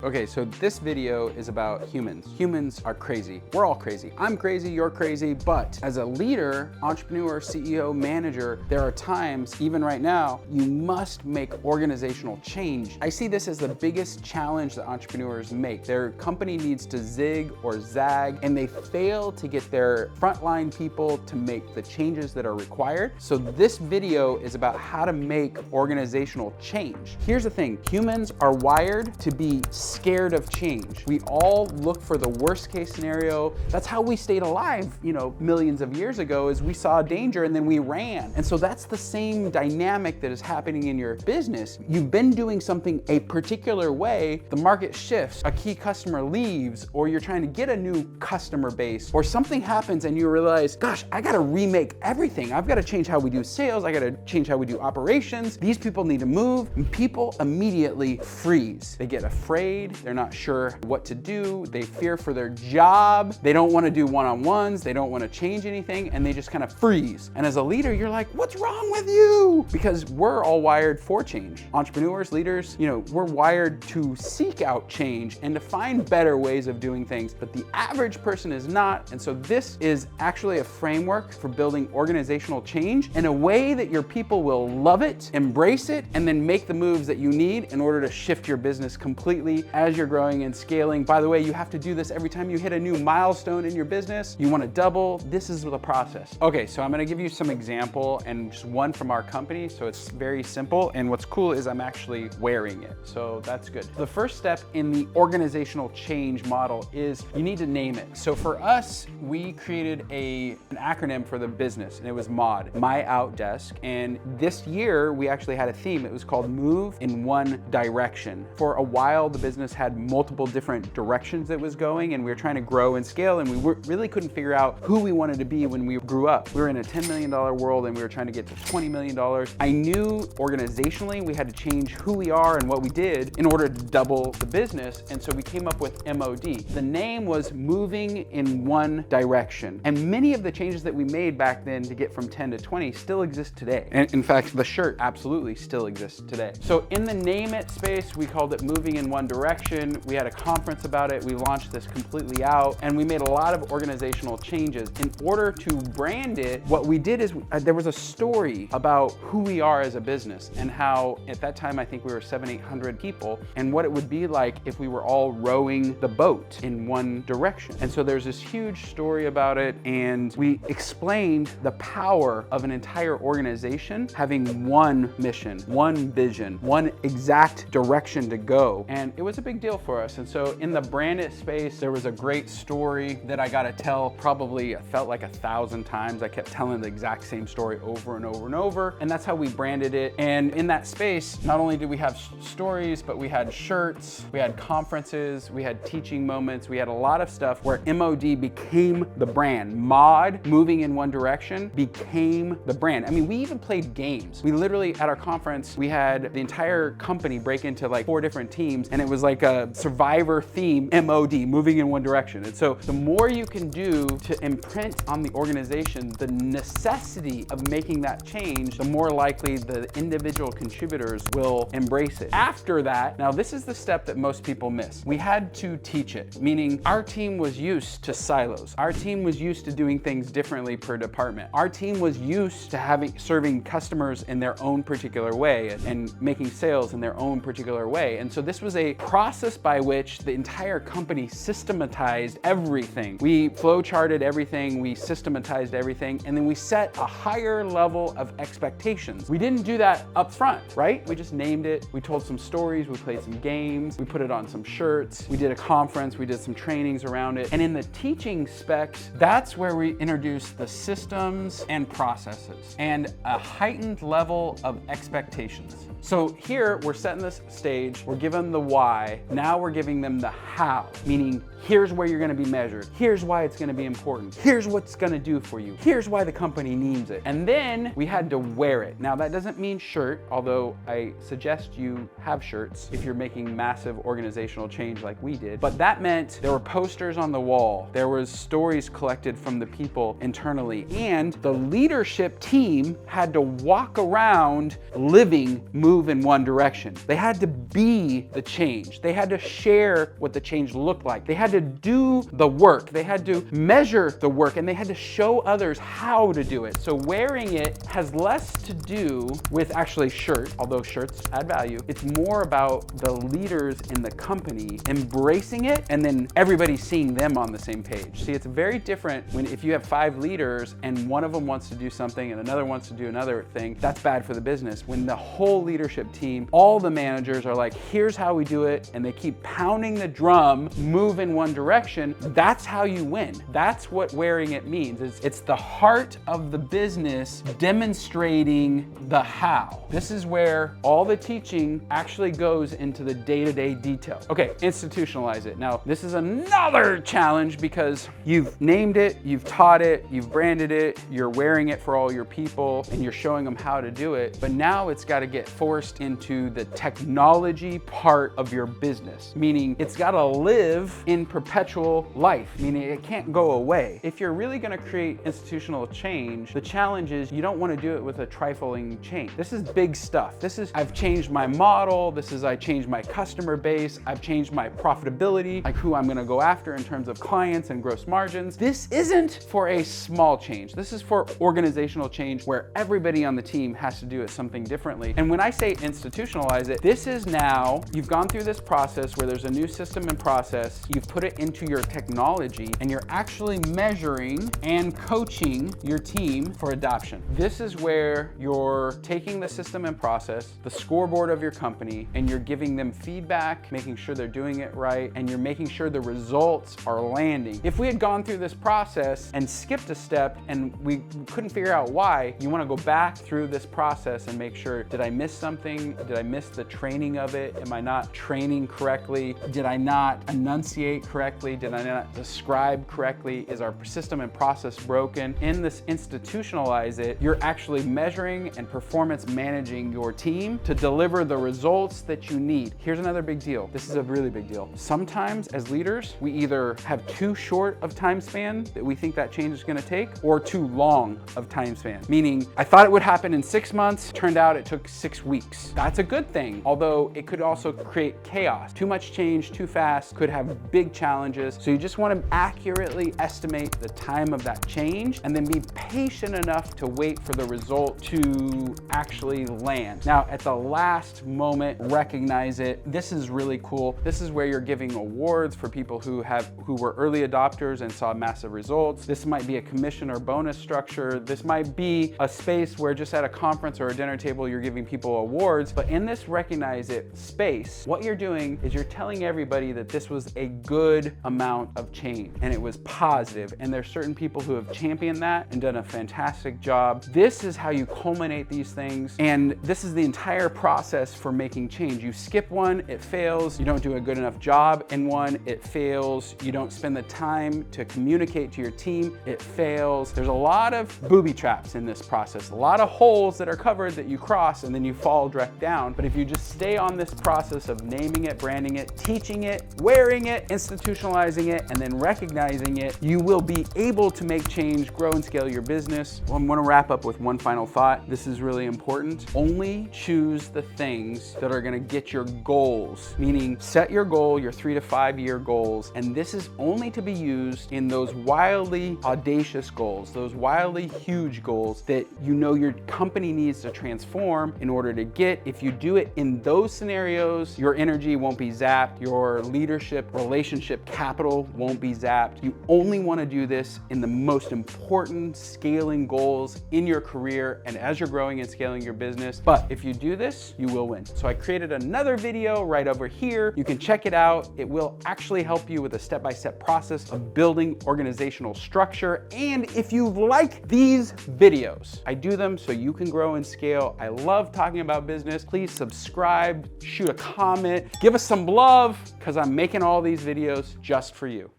Okay, so this video is about humans. Humans are crazy. We're all crazy. I'm crazy, you're crazy, but as a leader, entrepreneur, CEO, manager, there are times, even right now, you must make organizational change. I see this as the biggest challenge that entrepreneurs make. Their company needs to zig or zag, and they fail to get their frontline people to make the changes that are required. So this video is about how to make organizational change. Here's the thing, humans are wired to be scared of change. We all look for the worst case scenario. That's how we stayed alive, millions of years ago, is we saw danger and then we ran. And so that's the same dynamic that is happening in your business. You've been doing something a particular way, the market shifts, a key customer leaves, or you're trying to get a new customer base, or something happens and you realize, gosh, I gotta remake everything. I've gotta change how we do sales. I gotta change how we do operations. These people need to move. And people immediately freeze. They get afraid. They're not sure what to do. They fear for their job. They don't want to do one-on-ones. They don't want to change anything, and they just kind of freeze. And as a leader, you're like, what's wrong with you? Because we're all wired for change. Entrepreneurs, leaders, we're wired to seek out change and to find better ways of doing things, but the average person is not. And so this is actually a framework for building organizational change in a way that your people will love it, embrace it, and then make the moves that you need in order to shift your business completely as you're growing and scaling. By the way, you have to do this every time you hit a new milestone in your business. You want to double. This is the process. Okay, so I'm going to give you some example and just one from our company. So it's very simple. And what's cool is I'm actually wearing it. So that's good. The first step in the organizational change model is you need to name it. So for us, we created an acronym for the business, and it was MOD, My Out Desk. And this year we actually had a theme. It was called Move in One Direction. For a while, the business had multiple different directions it was going, and we were trying to grow and scale, and we really couldn't figure out who we wanted to be when we grew up. We were in a $10 million world and we were trying to get to $20 million. I knew organizationally we had to change who we are and what we did in order to double the business, and so we came up with MOD. The name was Moving in One Direction, and many of the changes that we made back then to get from 10 to 20 still exist today. And in fact, the shirt absolutely still exists today. So in the name it space, we called it Moving in One Direction. We had a conference about it. We launched this completely out, and we made a lot of organizational changes. In order to brand it, what we did is there was a story about who we are as a business and how at that time I think we were 700-800 people, and what it would be like if we were all rowing the boat in one direction. And so there's this huge story about it, and we explained the power of an entire organization having one mission, one vision, one exact direction to go. And it was a big deal for us. And so in the branded space, there was a great story that I got to tell probably, it felt like 1,000 times. I kept telling the exact same story over and over and over. And that's how we branded it. And in that space, not only did we have stories, but we had shirts, we had conferences, we had teaching moments, we had a lot of stuff where MOD became the brand. MOD, Moving in One Direction, became the brand. I mean, we even played games. We literally, at our conference, we had the entire company break into like 4 different teams, and it was like a survivor theme, MOD, Moving in One Direction. And so the more you can do to imprint on the organization the necessity of making that change, the more likely the individual contributors will embrace it. After that, now this is the step that most people miss. We had to teach it, meaning our team was used to silos. Our team was used to doing things differently per department. Our team was used to serving customers in their own particular way and making sales in their own particular way. And so this was a process by which the entire company systematized everything. We flow-charted everything, we systematized everything, and then we set a higher level of expectations. We didn't do that up front, right? We just named it, we told some stories, we played some games, we put it on some shirts, we did a conference, we did some trainings around it. And in the teaching specs, that's where we introduced the systems and processes and a heightened level of expectations. So here we're setting this stage, we're giving the why, now we're giving them the how, meaning here's where you're gonna be measured, here's why it's gonna be important, here's what it's gonna do for you, here's why the company needs it. And then we had to wear it. Now that doesn't mean shirt, although I suggest you have shirts if you're making massive organizational change like we did, but that meant there were posters on the wall, there was stories collected from the people internally, and the leadership team had to walk around living Move in One Direction. They had to be the change. change. They had to share what the change looked like. They had to do the work. They had to measure the work, and they had to show others how to do it. So wearing it has less to do with actually shirt, although shirts add value. It's more about the leaders in the company embracing it and then everybody seeing them on the same page. See, it's very different if you have 5 leaders and one of them wants to do something and another wants to do another thing. That's bad for the business. When the whole leadership team, all the managers are like, here's how we do it, and they keep pounding the drum, move in one direction, that's how you win. That's what wearing it means. It's the heart of the business demonstrating the how. This is where all the teaching actually goes into the day-to-day detail. Okay, institutionalize it. Now, this is another challenge because you've named it, you've taught it, you've branded it, you're wearing it for all your people, and you're showing them how to do it. But now it's got to get forced into the technology part of your business, meaning it's got to live in perpetual life, meaning it can't go away. If you're really going to create institutional change, the challenge is you don't want to do it with a trifling change. This is big stuff. This is, I've changed my model. This is, I changed my customer base. I've changed my profitability, like who I'm going to go after in terms of clients and gross margins. This isn't for a small change. This is for organizational change where everybody on the team has to do it something differently. And when I say institutionalize it, this is now, you've gone through this process where there's a new system and process, you've put it into your technology, and you're actually measuring and coaching your team for adoption. This is where you're taking the system and process, the scoreboard of your company, and you're giving them feedback, making sure they're doing it right, and you're making sure the results are landing. If we had gone through this process and skipped a step and we couldn't figure out why, you want to go back through this process and make sure, did I miss something? Did I miss the training of it? Am I not training correctly? Did I not enunciate correctly? Did I not describe correctly? Is our system and process broken? In this institutionalize it, you're actually measuring and performance managing your team to deliver the results that you need. Here's another big deal. This is a really big deal. Sometimes as leaders, we either have too short of time span that we think that change is going to take, or too long of time span. Meaning, I thought it would happen in 6 months, turned out it took 6 weeks. That's a good thing, although it could also create chaos. Too much change, too fast, could have big challenges. So you just want to accurately estimate the time of that change and then be patient enough to wait for the result to actually land. Now, at the last moment, recognize it. This is really cool. This is where you're giving awards for people who were early adopters and saw massive results. This might be a commission or bonus structure. This might be a space where just at a conference or a dinner table, you're giving people awards. But in this recognize it space, what you're doing is you're telling everybody that this was a good amount of change and it was positive. And there's certain people who have championed that and done a fantastic job. This is how you culminate these things. And this is the entire process for making change. You skip one, it fails. You don't do a good enough job in one, it fails. You don't spend the time to communicate to your team, it fails. There's a lot of booby traps in this process, a lot of holes that are covered that you cross and then you fall direct down. But if you just stay on this process of naming it, branding it, teaching it, wearing it, institutionalizing it, and then recognizing it, you will be able to make change, grow and scale your business. Well, I'm going to wrap up with one final thought. This is really important. Only choose the things that are going to get your goals, meaning set your goal, your 3 to 5 year goals. And this is only to be used in those wildly audacious goals, those wildly huge goals that you know your company needs to transform in order to get. If you do it in those scenarios, your energy won't be zapped, your leadership, relationship, capital won't be zapped. You only want to do this in the most important scaling goals in your career and as you're growing and scaling your business. But if you do this, you will win. So I created another video right over here. You can check it out. It will actually help you with a step-by-step process of building organizational structure. And if you like these videos, I do them so you can grow and scale. I love talking about business. Please subscribe, shoot a comment, give us some love, because I'm making all these videos just for you.